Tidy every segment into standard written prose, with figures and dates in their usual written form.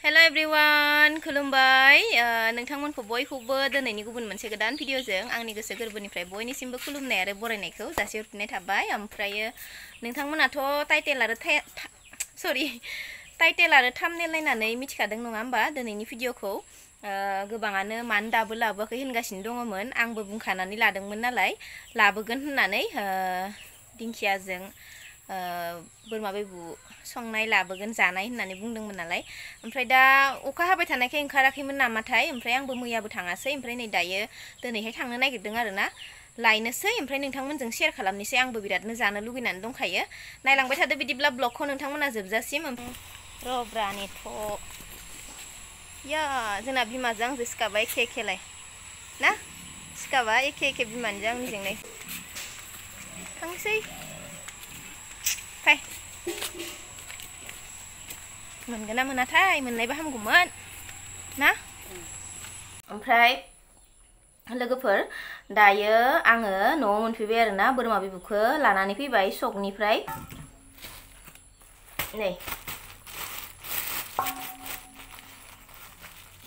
Hello everyone, खुलुमबाय नोंथांमोनखौ बयखौबो दिनैनि गुबुन मोनसे गोदान भिडिअजों आंनि गोसो गोरबोनिफ्राय बयनिसिमबो खुलुमनाय आरो बरायनायखौ जासिहरफिननाय थाबाय। ओमफ्रायो नोंथांमोनाथ' टाइटेल आरो थाम्बनेल नायनानै मिथिखादों नङा होमबा दिनैनि भिडिअखौ गोबाङानो मानो दाबो लाबोआखै होनगासिनो दङमोन। आंबो बुंखानानै लादोंमोन नालाय लाबोगोन होननानै दिंखियाजों बोरमा बेबु संनाय लाबोगोन जानाय होननानै बुंदोंमोन नालाय। ओमफ्राय दा अखा हाबाय थानायखाय ओंखाराखैमोन नामाथाय, ओमफ्राय आंबो मैयाबो थाङासै। ओमफ्राय नै दायो दिनैहाय थांनो नागिरदों आरोना, लायनोसै ओमफ्राय नोंथांमोनजों शेयार खालामनोसै। आंबो बिरादनो जानो लुगैनानै दंखायो। नायलांबाय थादो बिदिब्ला ब्लगखौ नोंथांमोना जोबजासिम। रब्रा नेथ' या जोंना बिमाजों आंजों सिखाबाय एखे एखेलाय ना, सिखाबा एखे एखे बिमानिजों आंनिजोंलाय। थांसै फाय मोनगोन ना मोनाथाय, मोननायबा हामगौमोन ना। ओमफ्राय लोगोफोर दायो आङो न'आव मोनफैबाय आरोना, बोरमा बेबुखौ लानानै फैबाय सकनिफ्राय। नै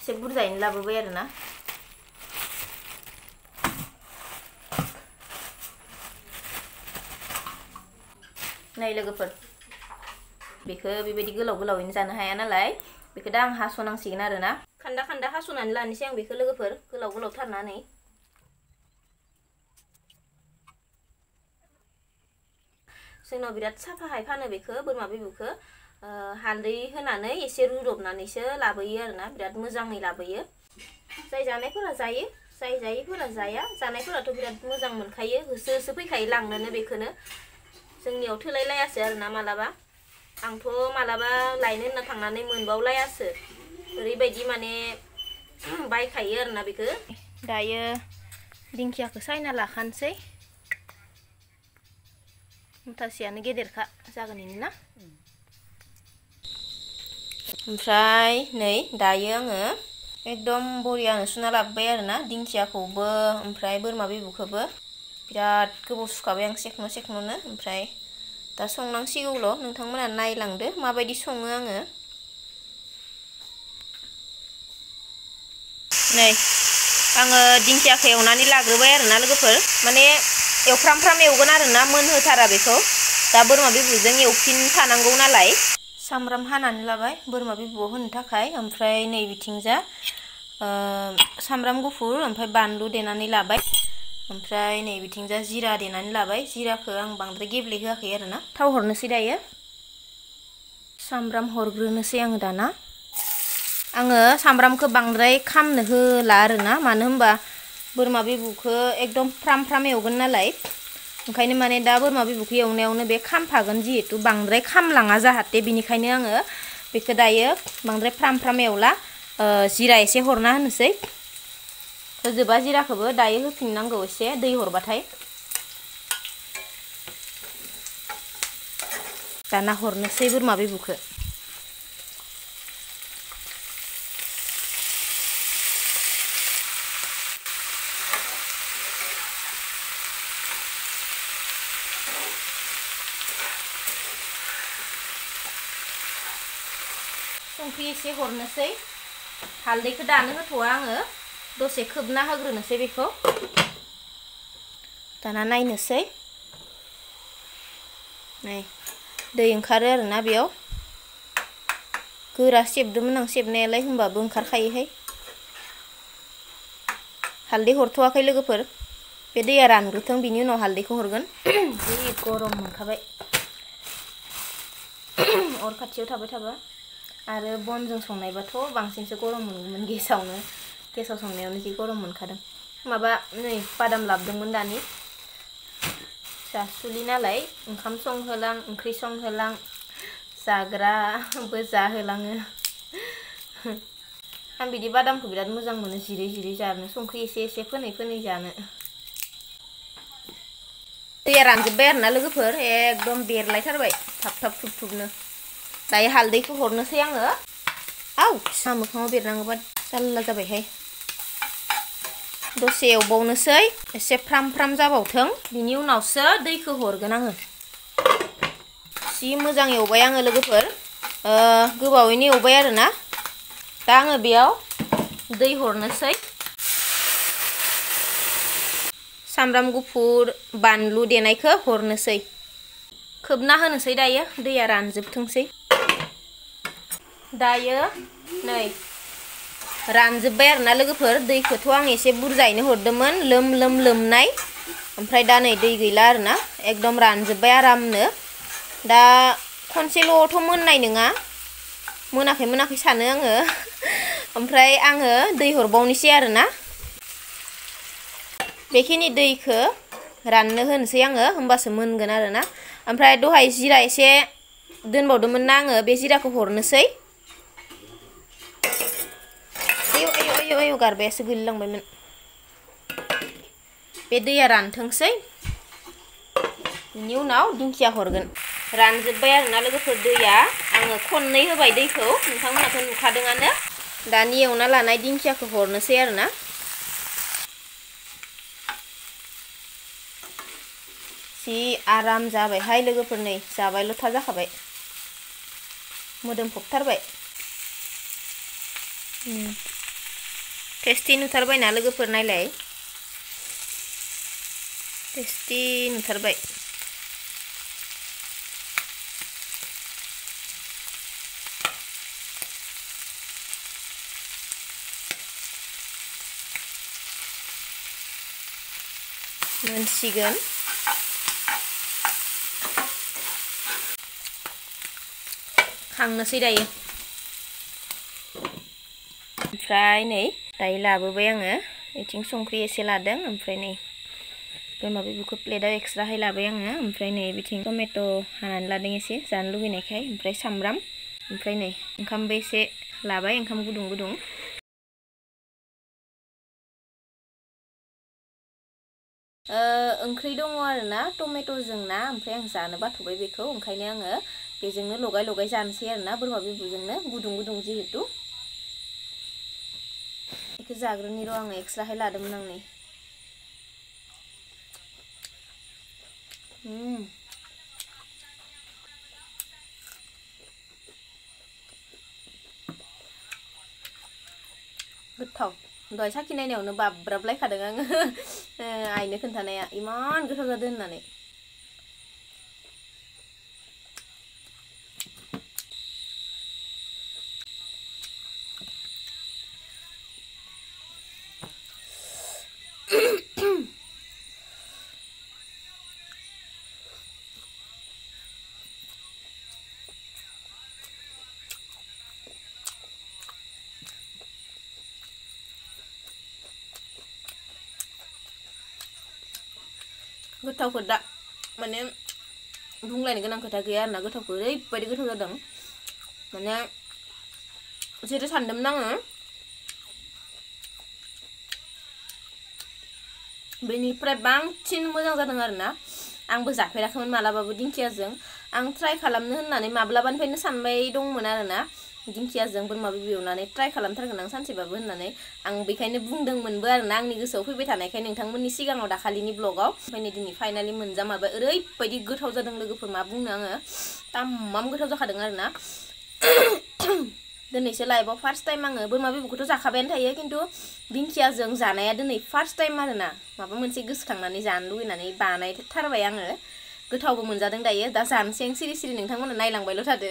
एसे बुरजायैनो लाबोबाय आरोना। नै लोगोफोर बेखौ बेबायदि गोलाव गोलावैनो जानो हाया नालाय, बेखौ दा आं हास'नांसिगोन आरोना। खान्दा खान्दा हास'नानै लानोसै आं बेखौ लोगोफोर, गोलाव गोलाव थारनानै। जोंनाव बिराद साफाहाय फानो बेखौ बोरमा बेबुखौ, हालदै होनानै एसे रुदबनानैसो लाबोयो आरोना, बिराद मोजाङै लाबोयो। जाय जानायफोरा जायो, जाय जायैफोरा जाया। जानायफोराथ' बिराद मोजां मोनखायो, होसो होसो फैखायो लांनोनो बेखौनो। जोंनियाव थोलायलायासो आरोना मालाबा। आंथ' मालाबा लायनो होनना थांनानै मोनबावलायासो, ओरैबायदि माने बायखायो आरोना बेखौ। दायो दिंखियाखौ सायना लाखानोसै, मुथासेयानो गेदेरखा जागोन इनो ना। ओमफ्राय नै दायो आङो एकदम बरियानो सुना लाबोबाय आरोना, दिंखियाखौबो ओमफ्राय बोरमा बेबुखौबो। बिराद गोबाव सुखाबाय आं सेखन' सेखन'नो। ओमफ्राय दा संनांसिगौल', नोंथांमोना नायलांदो माबायदि सङो आङो। नै आङो दिंखियाखौ एवनानै लाग्रोबाय आरोना लोगोफोर, माने एवफ्रामफ्राम एवगोन आरोना, मोनहोथारा बेखौ। दा बोरमा बेबुजों एवफिनफानांगौ नालाय। सामब्राम हानानै लाबाय बोरमा बेबुआव होनो थाखाय। ओमफ्राय नै बिथिंजा सामब्राम गुफुर ओमफ्राय बानलु देनानै लाबाय। ओमफ्राय नै बिथिंजा जिरा देनानै लाबाय। जिराखौ आं बांद्राय गेब्लेहोआखै आरोना। थाव हरनोसै दायो, सामब्राम हरग्रोनोसै आङो दाना। आङो सामब्रामखौ बांद्राय खामनो होला आरोना, मानो होनबा बोरमा बेबुखौ एकदम फ्राम फ्राम एवगोन नालाय। ओंखायनो माने दा बोरमा बेबुखौ एवनायावनो बे खामफागोन, जिहेतु बांद्राय खामलाङा जाहाथे, बिनिखायनो आङो बेखौ दायो बांद्राय फ्राम फ्राम एवला, जिरा एसे हरना होनोसै। होजोबा जिराखौबो दायो होफिननांगौ एसे दै हरबाथाय। दाना हरनोसै बोरमा बेबुखौ। संख्रि एसे हरनोसै, हालदैखौ दानो होथ'आ आङो, दसे खोबना होग्रोनोसै बेखौ। दाना नायनोसै, नै दै ओंखारो आरोना बेयाव। गोरा सेबदोंमोन आं सेबनायालाय, होमबाबो ओंखारखायोहाय। हालदै हरथ'वाखै लोगोफोर, बे दैया रानग्रोथों, बिनि उनाव हालदैखौ हरगोन। जि गरम मोनखाबाय अर खाथियाव थाबाय थाबा। आरो बनजों संनायबाथ' बांसिनसो गरम मोनगौमोन, गेसाव संनायावनो जि गरम मोनखादों। माबा नै बादाम लाबोदोंमोन दानि, जासुलि नालाय ओंखाम संहोलां ओंख्रि संहोलां जाग्राबो जाहोलाङो। आं बिदि बादामखौ बिराद मोजां मोनो, जिरै जिरै जानो, संख्रि एसे एसे फोनै फोनै जानो। दैया रानजोब्बाय आरोना लोगोफोर, एकदम बेरलायथारबाय थाब थाब थुब थुबनो। दायो हालदैखौ हरनोसै आङो। आउ सा मोखाङाव बेरनांगौबा जारला जाबायहाय। दसे एवबावनोसै, एसे फ्राम फ्राम जाबावथों, बिनि उनावसो दैखौ हरगोन आङो। जि मोजां एवबाय आङो लोगोफोर, गोबावैनो एवबाय आरोना। दा आङो बेयाव दै हरनोसै सामब्राम गुफुर बानलु देनायखौ हरनोसै खोबना होनोसै दायो दैया रानजोबथोंसै दायो नै रानजोब्बाय आरोना लोगोफोर दैखौथ' आं एसे बुरजायैनो हरदोंमोन लोमनाय ओमफ्राय दा नै दै गैला आरोना एकदम रानजोब्बाय आरामनो दा खनसेल'थ' मोननाय नङा मोनाखै सानो आङो ओमफ्राय आङो दै हरबावनोसै आरोना बेखिनि दैखौ राननो होनोसै आङो होमबासो मोनगोन आरोना ओमफ्राय दहाय जिरा एसे दोनबावदोंमोन ना आङो बे जिराखौ हरनोसै आयौ गारबायासो गोलैलांबायमोन बे दैया रानथोंसै बेनि उनाव दिंखिया हरगोन रानजोब्बाय आरोना लोगोफोर दैया आङो खननै होबाय दैखौ नोंथांमोनाथ' नुखादोंआनो दानि एवना लानाय दिंखियाखौ हरनोसै आरोना जि आराम जाबायहाय लोगोफोर नै जाबायल'था जाखाबाय मोदोमफबथारबाय टेस्टि नुथारबायना लोगोफोर नायलाय टेस्टि नुथारबाय मोनसिगोन खांनोसै दायो ओमफ्राय नै दायो लाबोबाय आङो बेथिं संख्रि एसे लादों ओमफ्राय नै बोरमा बिबुखौ प्लेटाव एक्सट्राहाय लाबाय आङो ओमफ्राय नै बिथिं टमेट' हानानै लादों एसे जानो लुगैनायखाय ओमफ्राय सामब्राम ओमफ्राय नै ओंखामबो एसे लाबाय ओंखाम गुदुं ओंख्रि दङ आरोना टमेट'जों ना ओमफ्राय आं जानो बाथ'बाय बेखौ ओंखायनो आङो बेजोंनो लगाय जानोसै आरोना बोरमा बिबुजोंनो गुदुं जिहेतु बेखौ जाग्रोनि र' आङो एक्सट्राहाय लादोंमोन आं नै गोथाव दहाय साखि नायनायावनो बाब्राबलायखादों आङो आइनो खोन्थानाया इमान गोथाव जादों होननानै गोथावखौ दा माने बुंलायनो गोनां खोथा गैया आरोना गोथावखौ ओरैबायदि गोथाव जादों माने जेरै सानदोंमोन आङो बेनिफ्राय बांसिन मोजां जादों आरोना आंबो जाफेराखैमोन मालाबाबो दिंखियाजों आं ट्राइ खालामनो होननानै माब्लाबानिफ्रायनो सानबाय दंमोन आरोना दिंखियाजों बोरमा बिबु एवनानै ट्राइ खालामथारगोन आं सानसेबाबो होननानै आं बेखायनो बुंदोंमोनबो आरोना आंनि गोसोआव फैबाय थानायखाय नोंथांमोननि सिगाङाव दाखालिनि ब्लगाव ओमफ्राय दिनै फाइनालि मोनजामारबाय ओरैबायदि गोथाव जादों लोगोफोर मा बुंनो आङो तामाम गोथाव जाखादों आरोना दिनैसो लाइफआव फार्स्ट टाइम आङो बोरमा बिबुखौथ' जाखाबायानो थायो खिन्थु दिंखियाजों जानाया दिनै फार्स्ट टाइम आरोना माबा मोनसे गोसोखांनानै जानो लुगैनानै बानायथारबाय आङो गोथावबो मोनजादों दायो दा जानोसै आं सिरि सिरि नोंथांमोना नायलांबायल' थादो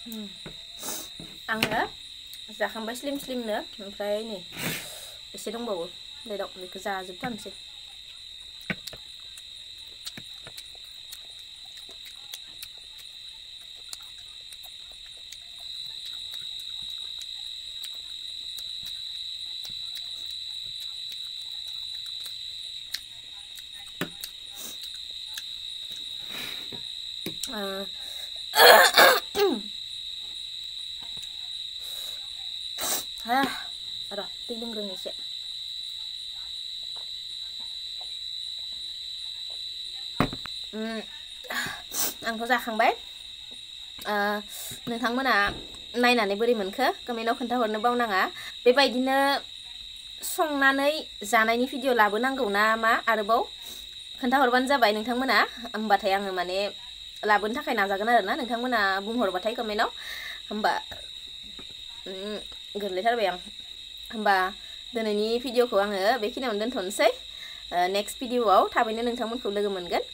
आङो जाखांबाय स्लिम स्लिमनो ओमफ्राय नै एसे दंबावो लेदाव बेखौ जाजोबथारनोसै र' दै लोंग्रोनि एसे आंथ' जाखांबाय नोंथांमोना नायनानै बोरै मोनखो कमेन्टआव खोन्थाहरनो बावनाङा बेबायदिनो संनानै जानायनि भिडिअ लाबोनांगौ ना मा आरोबाव खोन्थाहरबानो जाबाय नोंथांमोना होमबाथाय आङो माने लाबोनो थाखाय नाजागोन आरोना नोंथांमोना बुंहरबाथाय कमेन्टआव होमबा गोरलैथारबाय आं होमबा दिनैनि भिडिअखौ आङो बेखिनियावनो दोनथ'नोसै नेक्स्ट भिडिअआव थाबैनो नोंथांमोनखौ लोगो मोनगोन